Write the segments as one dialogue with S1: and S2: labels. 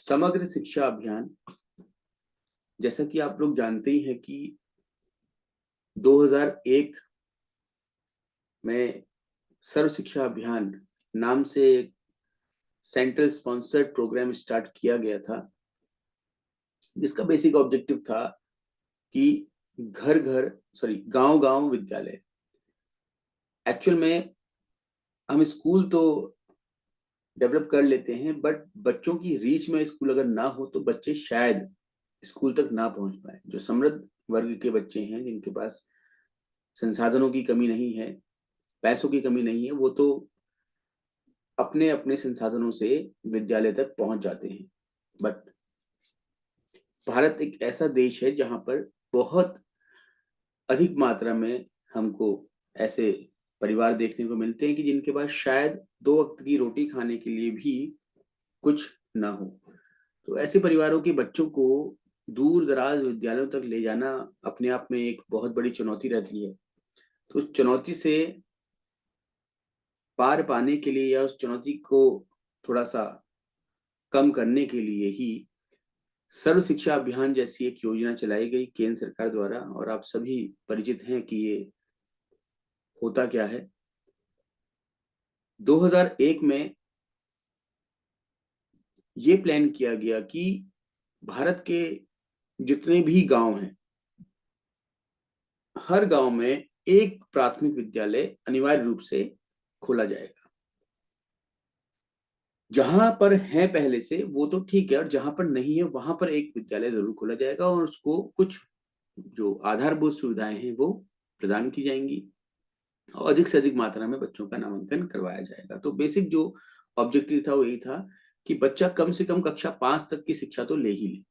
S1: समग्र शिक्षा अभियान, जैसा कि आप लोग जानते ही हैं कि 2001 में सर्व शिक्षा अभियान नाम से एक सेंट्रल स्पॉन्सर्ड प्रोग्राम स्टार्ट किया गया था, जिसका बेसिक ऑब्जेक्टिव था कि घर घर गांव गांव विद्यालय। एक्चुअल में हम स्कूल तो डेवलप कर लेते हैं, बट बच्चों की रीच में स्कूल अगर ना हो तो बच्चे शायद स्कूल तक ना पहुंच पाए। जो समृद्ध वर्ग के बच्चे हैं, जिनके पास संसाधनों की कमी नहीं है, पैसों की कमी नहीं है, वो तो अपने अपने संसाधनों से विद्यालय तक पहुंच जाते हैं। बट भारत एक ऐसा देश है जहां पर बहुत अधिक मात्रा में हमको ऐसे परिवार देखने को मिलते हैं कि जिनके पास शायद 2 वक्त की रोटी खाने के लिए भी कुछ ना हो। तो ऐसे परिवारों के बच्चों को दूर दराज विद्यालयों तक ले जाना अपने आप में एक बहुत बड़ी चुनौती रहती है। तो उस चुनौती से पार पाने के लिए या उस चुनौती को थोड़ा सा कम करने के लिए ही सर्व शिक्षा अभियान जैसी एक योजना चलाई गई केंद्र सरकार द्वारा। और आप सभी परिचित हैं कि ये होता क्या है। 2001 में ये प्लान किया गया कि भारत के जितने भी गांव हैं, हर गांव में एक प्राथमिक विद्यालय अनिवार्य रूप से खोला जाएगा। जहां पर है पहले से वो तो ठीक है, और जहां पर नहीं है वहां पर एक विद्यालय जरूर खोला जाएगा और उसको कुछ जो आधारभूत सुविधाएं हैं वो प्रदान की जाएंगी और अधिक से अधिक मात्रा में बच्चों का नामांकन करवाया जाएगा। तो बेसिक जो ऑब्जेक्टिव था वो यही था कि बच्चा कम से कम कक्षा 5 तक की शिक्षा तो ले ही ले।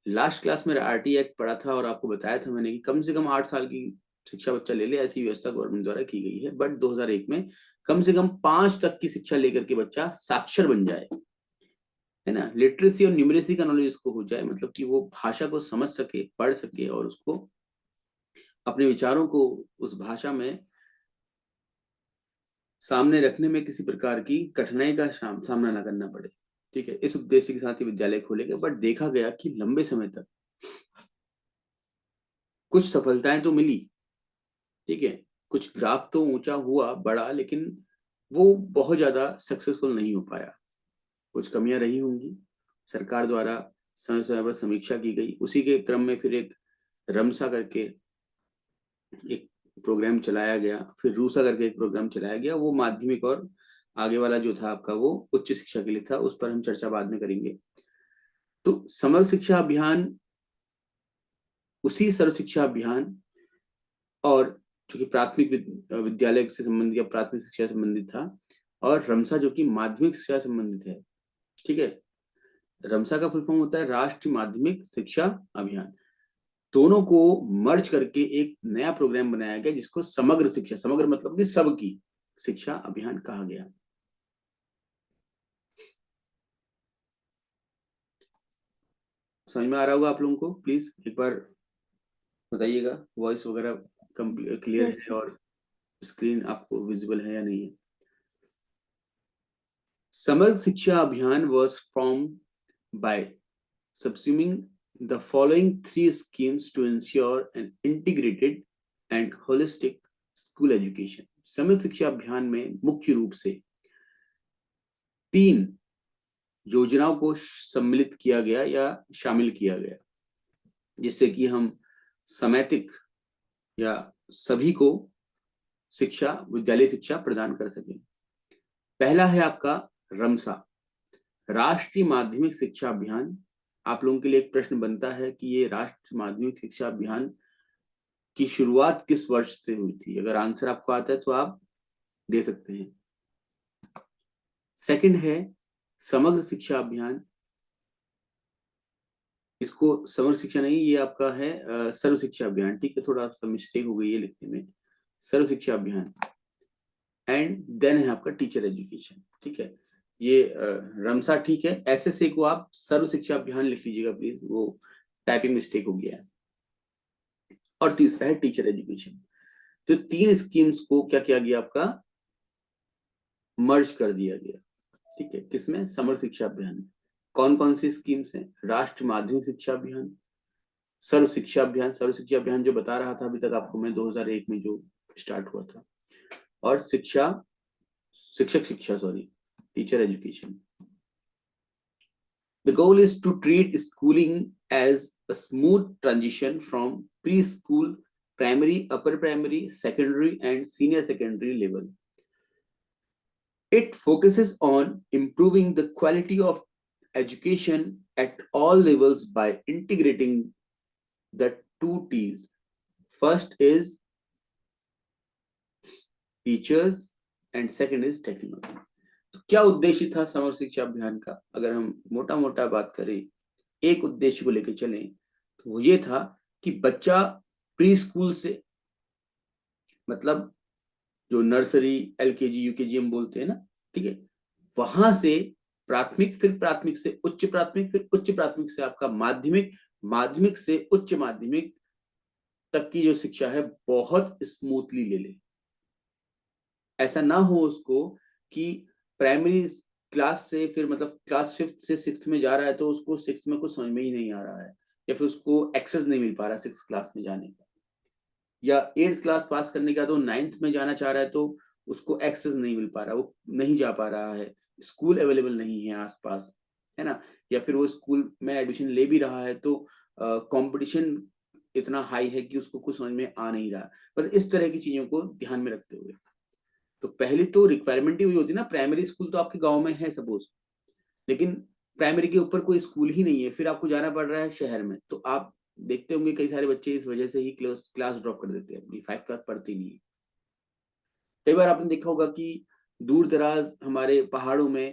S1: लास्ट क्लास में आरटी एक्ट पढ़ा था और आपको बताया था मैंने कि कम से कम 8 साल की शिक्षा बच्चा ले ले, ऐसी व्यवस्था गवर्नमेंट द्वारा की गई है। बट 2001 में कम से कम 5 तक की शिक्षा लेकर के बच्चा साक्षर बन जाए, है ना, लिटरेसी और न्यूमरेसी का नॉलेज उसको हो जाए, मतलब कि वो भाषा को समझ सके, पढ़ सके और उसको अपने विचारों को उस भाषा में सामने रखने में किसी प्रकार की कठिनाई का सामना ना करना पड़े। ठीक है, इस उद्देश्य के साथ ही विद्यालय खोलेगा। बट देखा गया कि लंबे समय तक कुछ सफलताएं तो मिली, ठीक है, कुछ ग्राफ तो ऊंचा हुआ बड़ा, लेकिन वो बहुत ज्यादा सक्सेसफुल नहीं हो पाया। कुछ कमियां रही होंगी। सरकार द्वारा समय समय पर समीक्षा की गई। उसी के क्रम में फिर एक रमसा करके एक प्रोग्राम चलाया गया, फिर रूसा करके एक प्रोग्राम चलाया गया। वो माध्यमिक और आगे वाला जो था आपका वो उच्च शिक्षा के लिए था, उस पर हम चर्चा बाद में करेंगे। तो समग्र शिक्षा अभियान उसी सर्व शिक्षा अभियान और जो कि प्राथमिक विद्यालय से संबंधित या प्राथमिक शिक्षा से संबंधित था, और रमसा जो कि माध्यमिक शिक्षा से संबंधित है। ठीक है, रमसा का फुल फॉर्म होता है राष्ट्रीय माध्यमिक शिक्षा अभियान। दोनों को मर्ज करके एक नया प्रोग्राम बनाया गया जिसको समग्र शिक्षा, समग्र मतलब कि सबकी शिक्षा अभियान कहा गया। समझ में आ रहा होगा आप लोगों को? प्लीज एक बार बताइएगा, वॉइस वगैरह क्लियर
S2: Yes,
S1: है और स्क्रीन आपको विजिबल है या नहीं है। समग्र शिक्षा अभियान was formed by subsuming the following 3 schemes to ensure an integrated and holistic school education। समग्र शिक्षा अभियान में मुख्य रूप से 3 योजनाओं को सम्मिलित किया गया या शामिल किया गया, जिससे कि हम समैतिक या सभी को शिक्षा, विद्यालय शिक्षा प्रदान कर सकें। पहला है आपका रमसा, राष्ट्रीय माध्यमिक शिक्षा अभियान। आप लोगों के लिए एक प्रश्न बनता है कि ये राष्ट्रीय माध्यमिक शिक्षा अभियान की शुरुआत किस वर्ष से हुई थी? अगर आंसर आपको आता है तो आप दे सकते हैं। सेकंड है समग्र शिक्षा अभियान। इसको समग्र शिक्षा नहीं, ये आपका है सर्व शिक्षा अभियान। ठीक है, थोड़ा सा मिस्टेक हो गई है लिखने में। सर्व शिक्षा अभियान। एंड देन है आपका टीचर एजुकेशन। ठीक है, ये रमसा ठीक है, एसएसए को आप सर्व शिक्षा अभियान लिख लीजिएगा प्लीज, वो टाइपिंग मिस्टेक हो गया है। और तीसरा है टीचर एजुकेशन। तो 3 स्कीम्स को क्या किया गया आपका, मर्ज कर दिया गया। ठीक है, किसमें? समग्र शिक्षा अभियान में। कौन कौन सी स्कीम्स हैं? राष्ट्रीय माध्यमिक शिक्षा अभियान, सर्व शिक्षा अभियान, सर्व शिक्षा अभियान जो बता रहा था अभी तक आपको मैं 2001 में जो स्टार्ट हुआ था, और शिक्षक शिक्षा sorry teacher education. The goal is to treat schooling as a smooth transition from preschool, primary, upper primary, secondary and senior secondary level. It focuses on improving the quality of education at all levels by integrating the two T's. First is teachers and second is technology. तो क्या उद्देश्य था समग्र शिक्षा अभियान का? अगर हम मोटा मोटा बात करें, एक उद्देश्य को लेकर चलें, तो वो ये था कि बच्चा प्री स्कूल से, मतलब जो नर्सरी, एलकेजी, यूकेजी हम बोलते हैं ना, ठीक है, वहां से प्राथमिक, फिर प्राथमिक से उच्च प्राथमिक, फिर उच्च प्राथमिक से आपका माध्यमिक, माध्यमिक से उच्च माध्यमिक तक की जो शिक्षा है बहुत स्मूथली ले ले। ऐसा ना हो उसको कि प्राइमरी क्लास से फिर मतलब क्लास 5th से 6th में जा रहा है तो उसको 6th में कुछ समझ में ही नहीं आ रहा है, या फिर उसको एक्सेस नहीं मिल पा रहा 6th क्लास में जाने का, या 8th क्लास पास करने का तो 9th में जाना चाह रहा है तो उसको एक्सेस नहीं मिल पा रहा, वो नहीं जा पा रहा है, स्कूल अवेलेबल नहीं है आसपास, है ना, या फिर वो स्कूल में एडमिशन ले भी रहा है तो कंपटीशन इतना हाई है कि उसको कुछ समझ में आ नहीं रहा। मतलब इस तरह की चीजों को ध्यान में रखते हुए तो पहली तो रिक्वायरमेंट ही हुई होती ना, प्राइमरी स्कूल तो आपके गांव में है सपोज, लेकिन प्राइमरी के ऊपर कोई स्कूल ही नहीं है, फिर आपको जाना पड़ रहा है शहर में, तो आप देखते होंगे कई सारे बच्चे इस वजह से ही क्लास ड्रॉप कर देते हैं, अपनी 5 क्लास पढ़ती नहीं है। कई बार आपने देखा होगा कि दूर दराज हमारे पहाड़ों में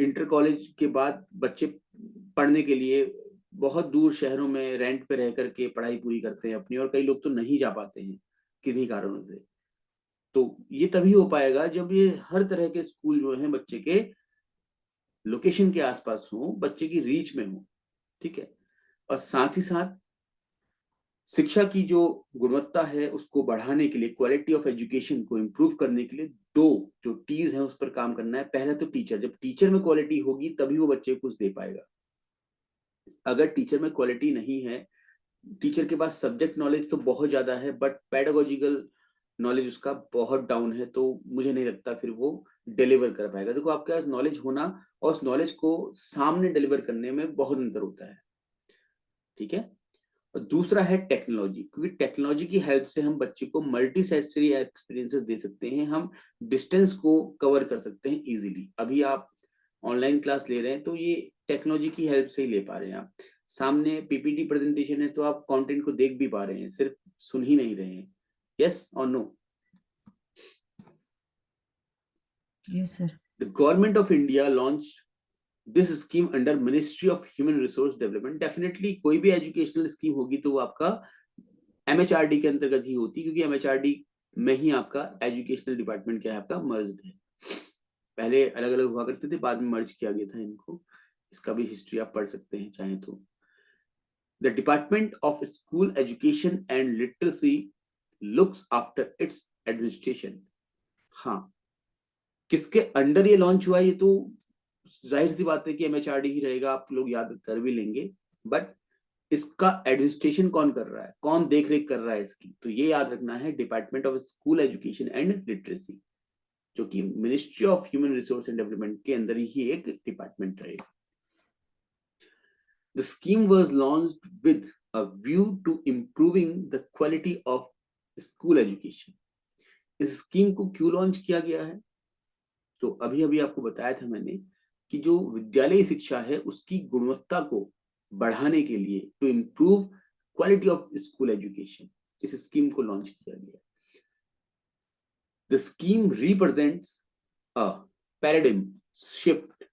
S1: इंटर कॉलेज के बाद बच्चे पढ़ने के लिए बहुत दूर शहरों में रेंट पे रह करके पढ़ाई पूरी करते हैं अपनी, और कई लोग तो नहीं जा पाते हैं किन्हीं कारणों से। तो ये तभी हो पाएगा जब ये हर तरह के स्कूल जो हैं बच्चे के लोकेशन के आसपास हो, बच्चे की रीच में हो, ठीक है। और साथ ही साथ शिक्षा की जो गुणवत्ता है उसको बढ़ाने के लिए, क्वालिटी ऑफ एजुकेशन को इम्प्रूव करने के लिए दो जो टीज हैं उस पर काम करना है। पहला तो टीचर, जब टीचर में क्वालिटी होगी तभी वो बच्चे को कुछ दे पाएगा। अगर टीचर में क्वालिटी नहीं है, टीचर के पास सब्जेक्ट नॉलेज तो बहुत ज्यादा है बट पेडागोजिकल नॉलेज उसका बहुत डाउन है, तो मुझे नहीं लगता फिर वो डिलीवर कर पाएगा। देखो आपके पास नॉलेज होना और उस नॉलेज को सामने डिलीवर करने में बहुत अंतर होता है, ठीक है। और दूसरा है टेक्नोलॉजी, क्योंकि टेक्नोलॉजी की हेल्प से हम बच्चे को मल्टी सेंसरी एक्सपीरियंसेस दे सकते हैं, हम डिस्टेंस को कवर कर सकते हैं इजीली। अभी आप ऑनलाइन क्लास ले रहे हैं तो ये टेक्नोलॉजी की हेल्प से ही ले पा रहे हैं। आप सामने पीपीटी प्रेजेंटेशन है तो आप कंटेंट को देख भी पा रहे हैं, सिर्फ सुन ही नहीं रहे हैं। यस और no?
S2: Yes, sir.
S1: The government of India launch this scheme under ministry of human resource development. Definitely कोई भी एजुकेशनल स्कीम होगी तो वो आपका एमएचआरडी के अंतर्गत ही होती, क्योंकि एमएचआरडी में ही आपका एजुकेशनल डिपार्टमेंट क्या है, आपका मर्ज है। पहले अलग अलग हुआ करते थे, बाद में मर्ज किया गया था इनको। इसका भी हिस्ट्री आप पढ़ सकते हैं चाहे तो। The department of school education and literacy looks after it's administration. हाँ, किसके अंडर ये लॉन्च हुआ ये तो जाहिर सी बात है कि एमएचआरडी ही रहेगा, आप लोग याद कर भी लेंगे, बट इसका एडमिनिस्ट्रेशन कौन कर रहा है, कौन देख रेख कर रहा है इसकी, तो ये याद रखना है, department of school education and literacy, जो कि ministry of human resource and development के अंदर ही एक डिपार्टमेंट रहेगा। The scheme was launched with a view to improving the quality of school education. इस स्कीम को क्यों लॉन्च किया गया है? तो अभी अभी आपको बताया था मैंने कि जो विद्यालयी शिक्षा है उसकी गुणवत्ता को बढ़ाने के लिए, to improve quality of school education, इस स्कीम को लॉन्च किया गया। The scheme represents a paradigm shift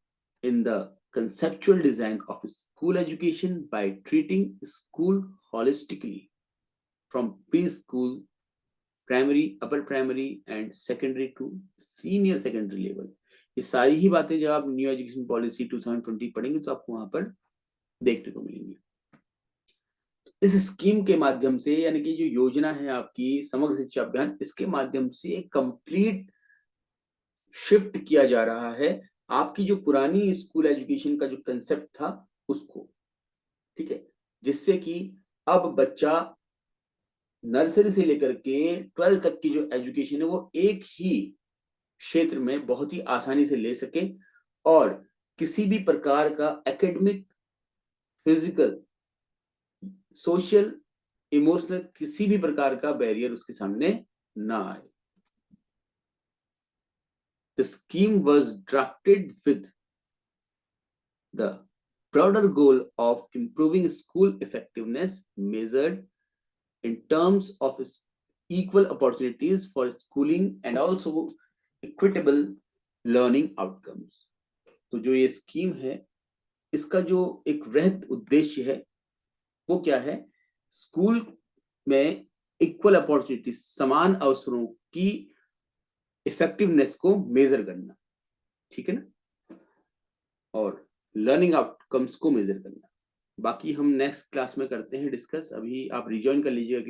S1: in the conceptual design of school education by treating school holistically from preschool, primary, upper primary and secondary to senior secondary level। ये सारी ही बातें जब आप new education policy 2020 पढ़ेंगे तो आपको वहां पर देखने को मिलेंगी। इस स्कीम के माध्यम से, यानी कि जो योजना है आपकी समग्र शिक्षा अभियान, इसके माध्यम से कंप्लीट शिफ्ट किया जा रहा है आपकी जो पुरानी स्कूल एजुकेशन का जो कंसेप्ट था उसको, ठीक है, जिससे कि अब बच्चा नर्सरी से लेकर के 12th तक की जो एजुकेशन है वो एक ही क्षेत्र में बहुत ही आसानी से ले सके और किसी भी प्रकार का एकेडमिक, फिजिकल, सोशल, इमोशनल किसी भी प्रकार का बैरियर उसके सामने ना आए. The scheme was drafted with the broader goal of improving school effectiveness measured in terms of equal opportunities for schooling and also equitable learning outcomes. तो जो ये स्कीम है इसका जो एक वृहद उद्देश्य है वो क्या है? स्कूल में इक्वल अपॉर्चुनिटी, समान अवसरों की इफेक्टिवनेस को मेजर करना, ठीक है ना, और लर्निंग आउटकम्स को मेजर करना. बाकी हम नेक्स्ट क्लास में करते हैं डिस्कस. अभी आप रिजॉइन कर लीजिएगा.